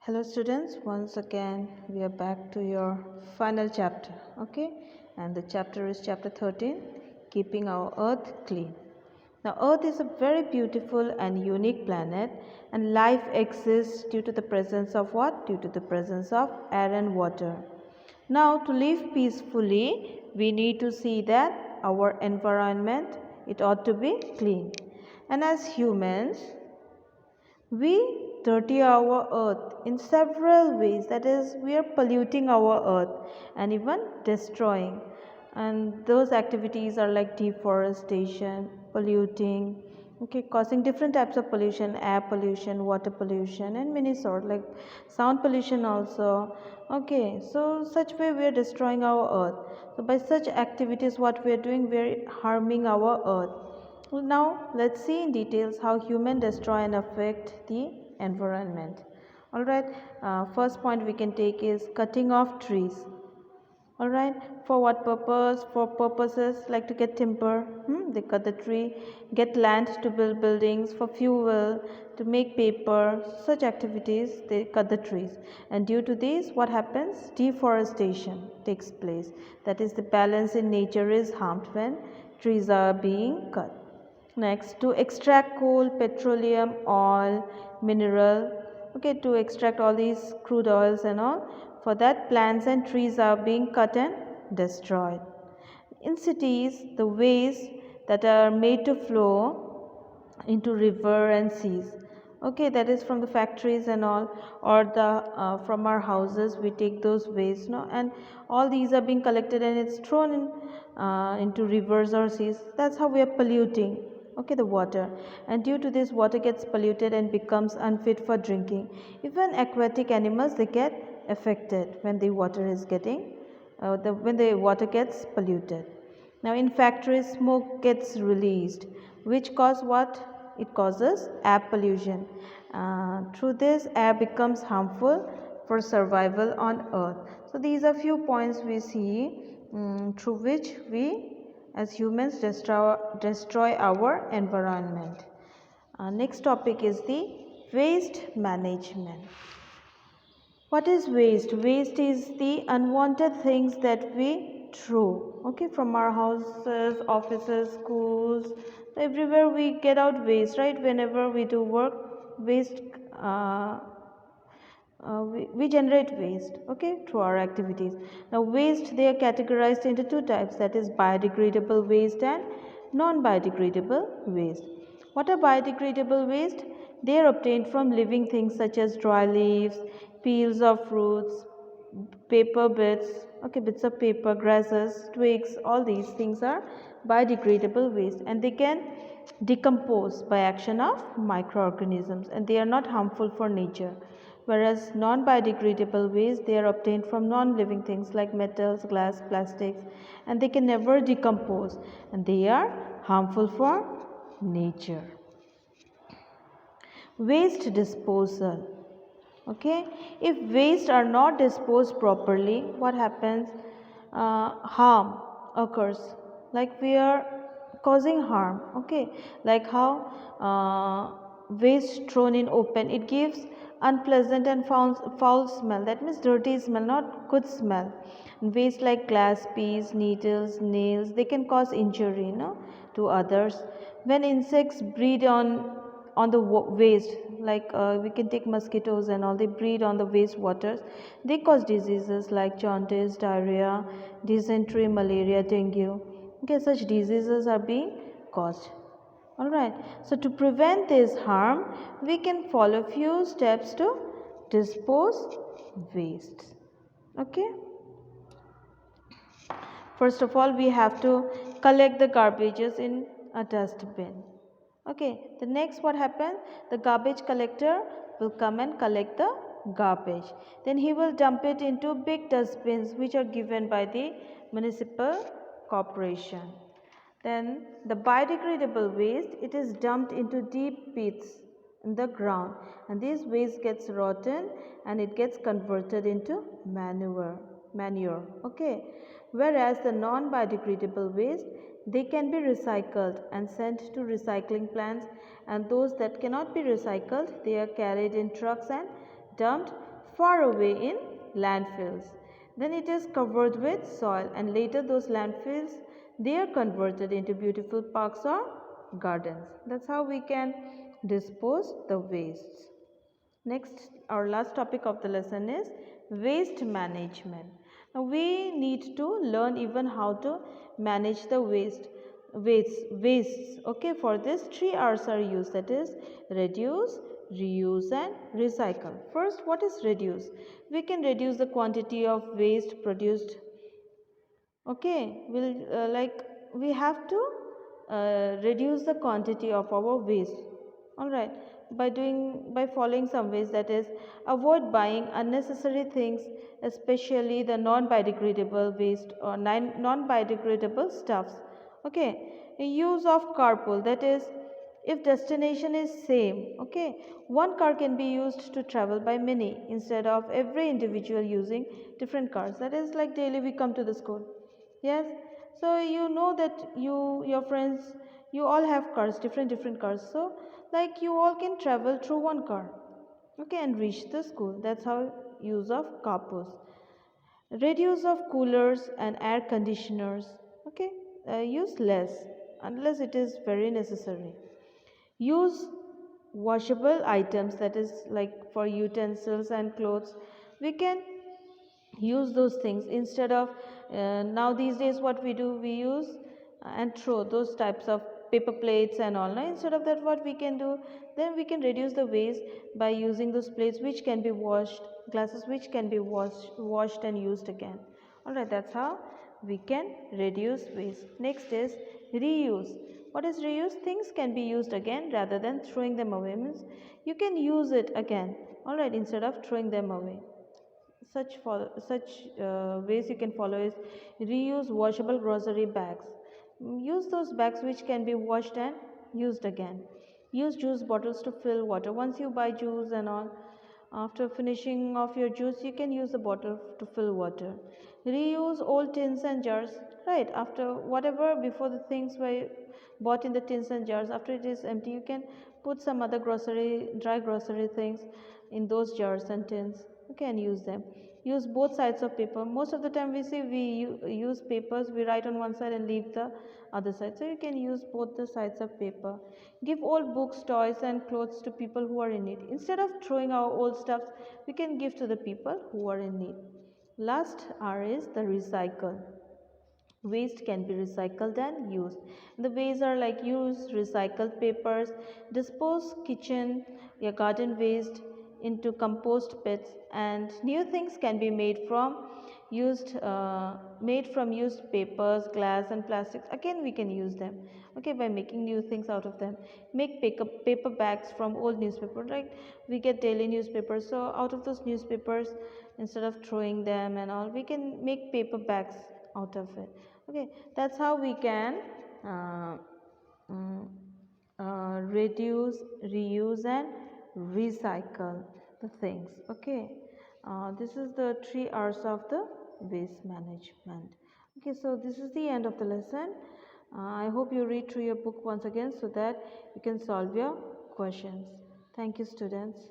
Hello students, once again we are back to your final chapter, okay? And the chapter is chapter 13, keeping our earth clean. Now earth is a very beautiful and unique planet, and life exists due to the presence of what? Due to the presence of air and water. Now to live peacefully, we need to see that our environment, it ought to be clean. And as humans, we dirty our earth in several ways, that is, we are polluting our earth and even destroying. And those activities are like deforestation, polluting, okay, causing different types of pollution, air pollution, water pollution, and many sort, like sound pollution also. Okay, so such way we are destroying our earth. So by such activities, what we are doing, we are harming our earth. Now let's see in details how humans destroy and affect the environment. Alright, first point we can take is cutting off trees. Alright, for what purpose? For purposes like to get timber, they cut the tree, get land to build buildings, for fuel, to make paper, such activities they cut the trees. And due to this, what happens? Deforestation takes place. That is, the balance in nature is harmed when trees are being cut. Next, to extract coal, petroleum, oil, mineral, okay, to extract all these crude oils and all. For that, plants and trees are being cut and destroyed. In cities, the waste that are made to flow into river and seas, okay, that is from the factories and all, or the from our houses we take those waste, no, and all these are being collected and it's thrown into rivers or seas. That's how we are polluting, okay, the water. And due to this, water gets polluted and becomes unfit for drinking. Even aquatic animals, they get affected when the water is getting when the water gets polluted. Now in factories, smoke gets released, which cause what? It causes air pollution. Through this, air becomes harmful for survival on earth. So these are few points we see through which we as humans destroy our environment. Next topic is the waste management. What is waste? Waste is the unwanted things that we throw, okay, from our houses, offices, schools, everywhere we get out waste, right? Whenever we do work, waste we generate waste, okay, through our activities. Now waste, they are categorized into two types, that is biodegradable waste and non-biodegradable waste. What are biodegradable waste? They are obtained from living things such as dry leaves, peels of fruits, paper bits, okay, bits of paper, grasses, twigs, all these things are biodegradable waste, and they can decompose by action of microorganisms, and they are not harmful for nature. Whereas non-biodegradable waste, they are obtained from non-living things like metals, glass, plastics, and they can never decompose, and they are harmful for nature. Waste disposal. Okay, if waste are not disposed properly, what happens? Harm occurs, like we are causing harm, okay, like how waste thrown in open, it gives unpleasant and foul smell, that means dirty smell, not good smell. Waste like glass pieces, needles, nails, they can cause injury, no, to others. When insects breed on the waste, like we can take mosquitoes and all, they breed on the waste waters, they cause diseases like jaundice, diarrhea, dysentery, malaria, dengue, okay, such diseases are being caused. Alright, so to prevent this harm, we can follow few steps to dispose waste, okay. First of all, we have to collect the garbages in a dustbin. Okay, the next what happens? The garbage collector will come and collect the garbage. Then he will dump it into big dustbins which are given by the municipal corporation. Then the biodegradable waste, it is dumped into deep pits in the ground, and this waste gets rotten and it gets converted into manure, okay. Whereas the non-biodegradable waste, they can be recycled and sent to recycling plants, and those that cannot be recycled, they are carried in trucks and dumped far away in landfills. Then it is covered with soil, and later those landfills, they are converted into beautiful parks or gardens. That's how we can dispose the wastes. Next, our last topic of the lesson is waste management. Now we need to learn even how to manage the wastes. Okay, for this 3 R's are used, that is reduce, reuse and recycle. First, what is reduce? We can reduce the quantity of waste produced. Okay, we have to reduce the quantity of our waste. All right, by following some ways, that is avoid buying unnecessary things, especially the non-biodegradable waste or non-biodegradable stuffs. Okay, use of carpool, that is if destination is same. Okay, one car can be used to travel by many instead of every individual using different cars. That is like daily we come to the school. Yes, so you know that your friends, you all have cars, different cars, so like you all can travel through one car, okay, and reach the school. That's how use of carpools. Reduce of coolers and air conditioners. Okay, use less unless it is very necessary. Use washable items, that is like for utensils and clothes. We can use those things instead of now these days what we do, we use and throw those types of paper plates and all. Now instead of that, what we can do, then we can reduce the waste by using those plates which can be washed, glasses which can be washed and used again. All right, that's how we can reduce waste. Next is reuse. What is reuse? Things can be used again rather than throwing them away. Means you can use it again, all right, instead of throwing them away. Such ways you can follow is reuse washable grocery bags. Use those bags which can be washed and used again. Use juice bottles to fill water. Once you buy juice and all, after finishing off your juice, you can use the bottle to fill water. Reuse old tins and jars. Right, after whatever, before the things were bought in the tins and jars, after it is empty, you can put some other dry grocery things in those jars and tins. Okay, and use them. Use both sides of paper. Most of the time we see we use papers, we write on one side and leave the other side. So you can use both the sides of paper. Give old books, toys and clothes to people who are in need. Instead of throwing our old stuff, we can give to the people who are in need. Last R is the recycle. Waste can be recycled and used. The ways are like use recycled papers, dispose kitchen or garden waste into compost pits, and new things can be made from used papers, glass and plastics. Again we can use them, okay, by making new things out of them. Make paper bags from old newspaper, like we get daily newspapers, so out of those newspapers, instead of throwing them and all, we can make paper bags out of it. Okay, that's how we can uh, mm, reduce, reuse and recycle the things. Okay, this is the 3 R's of the waste management. Okay, so this is the end of the lesson. I hope you read through your book once again so that you can solve your questions. Thank you, students.